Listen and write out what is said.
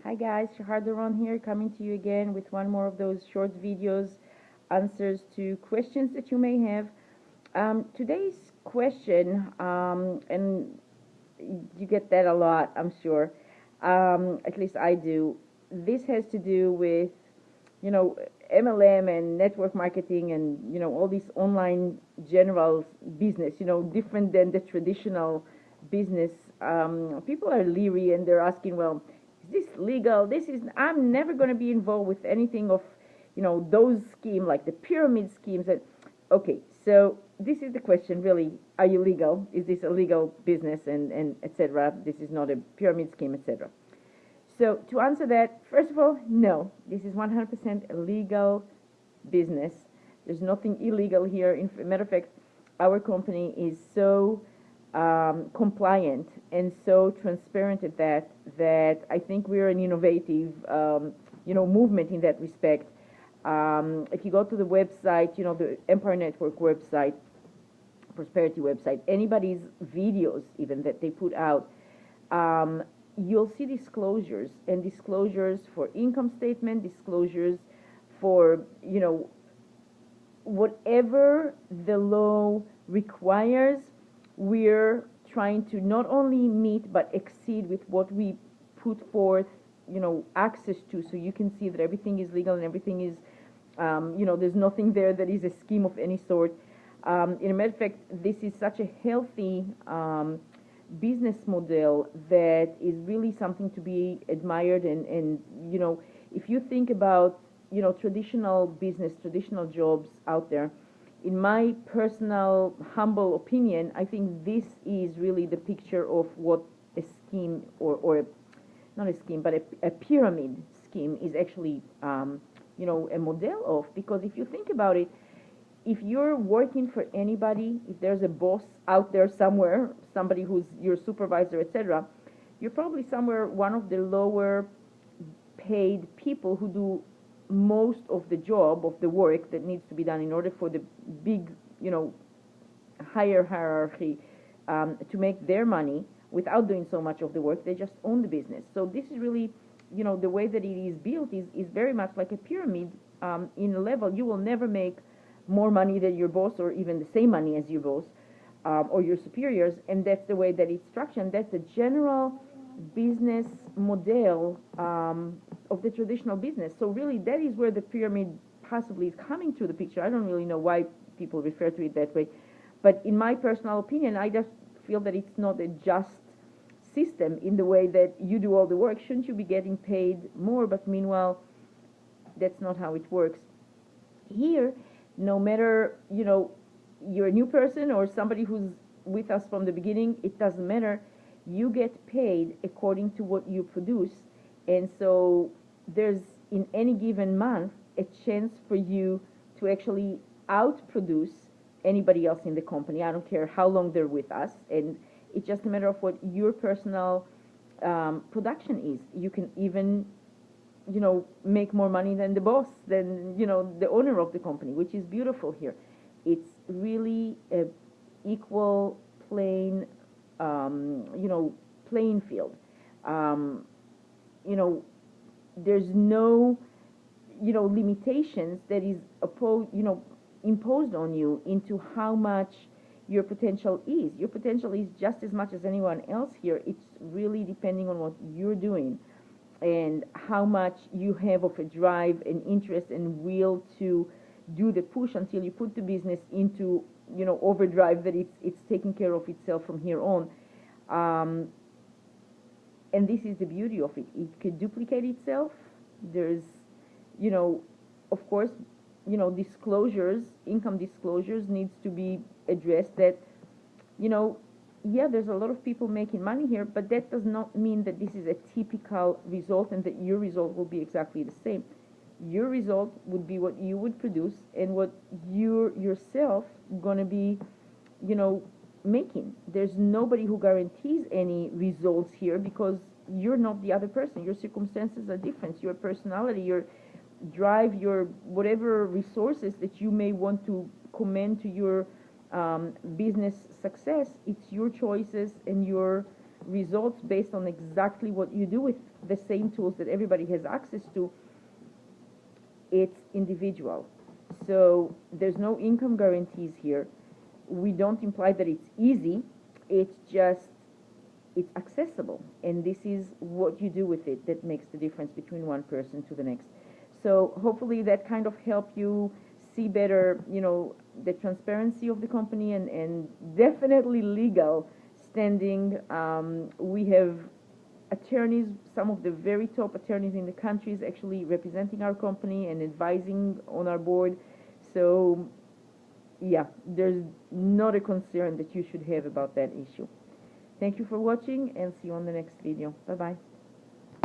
Hi guys, Shahar Daron here, coming to you again with one more of those short videos, answers to questions that you may have. Today's question, and you get that a lot, I'm sure. At least I do. This has to do with, you know, MLM and network marketing and, all these online general business, different than the traditional business. People are leery and they're asking, well, is this legal? I'm never going to be involved with anything of, those scheme like the pyramid schemes. Okay, so this is the question really: are you legal? Is this a legal business, and etc.? This is not a pyramid scheme, etc. So to answer that, first of all, no, this is 100% a legal business. There's nothing illegal here. In matter of fact, our company is so compliant and so transparent at that I think we're an innovative movement in that respect. If you go to the website, the Empire Network website, prosperity website, anybody's videos even that they put out, you'll see disclosures and disclosures for income statement, disclosures for, whatever the law requires. We're trying to not only meet but exceed with what we put forth, access to, so you can see that everything is legal and everything is, there's nothing there that is a scheme of any sort. In a matter of fact, this is such a healthy business model that is really something to be admired. And if you think about, traditional business, traditional jobs out there, in my personal humble opinion, I think this is really the picture of what a scheme or not a scheme, but a pyramid scheme is actually, a model of. Because if you think about it, if you're working for anybody, if there's a boss out there somewhere, somebody who's your supervisor, etc., you're probably somewhere one of the lower paid people who do most of the job of the work that needs to be done in order for the big, higher hierarchy to make their money without doing so much of the work. They just own the business. So this is really, the way that it is built is very much like a pyramid. In a level, you will never make more money than your boss, or even the same money as your boss or your superiors, and that's the way that it's structured. And that's the general business model of the traditional business. So really, that is where the pyramid possibly is coming to the picture. I don't really know why people refer to it that way, but in my personal opinion, I just feel that it's not a just system in the way that you do all the work. Shouldn't you be getting paid more? But meanwhile, that's not how it works here. No matter, you're a new person or somebody who's with us from the beginning, it doesn't matter. You get paid according to what you produce. And so there's, in any given month, a chance for you to actually outproduce anybody else in the company. I don't care how long they're with us. And it's just a matter of what your personal production is. You can even make more money than the boss, than, the owner of the company, which is beautiful here. It's really a equal playing field. There's no, limitations that is imposed on you into how much your potential is. Your potential is just as much as anyone else here. It's really depending on what you're doing and how much you have of a drive and interest and will to do the push until you put the business into, overdrive, that it's taking care of itself from here on. And this is the beauty of it. It could duplicate itself. There's, of course, disclosures, income disclosures needs to be addressed. That, yeah, there's a lot of people making money here, but that does not mean that this is a typical result and that your result will be exactly the same. Your result would be what you would produce and what you're yourself going to be, making. There's nobody who guarantees any results here, because you're not the other person. Your circumstances are different. Your personality, your drive, your whatever resources that you may want to commend to your business success, it's your choices and your results based on exactly what you do with the same tools that everybody has access to, it's individual. So there's no income guarantees here. We don't imply that it's easy. It's just, it's accessible, and this is what you do with it that makes the difference between one person to the next. So hopefully that kind of help you see better, the transparency of the company, and definitely legal standing. We have attorneys, some of the very top attorneys in the country is actually representing our company and advising on our board. So yeah, there's not a concern that you should have about that issue. Thank you for watching, and see you on the next video. Bye bye.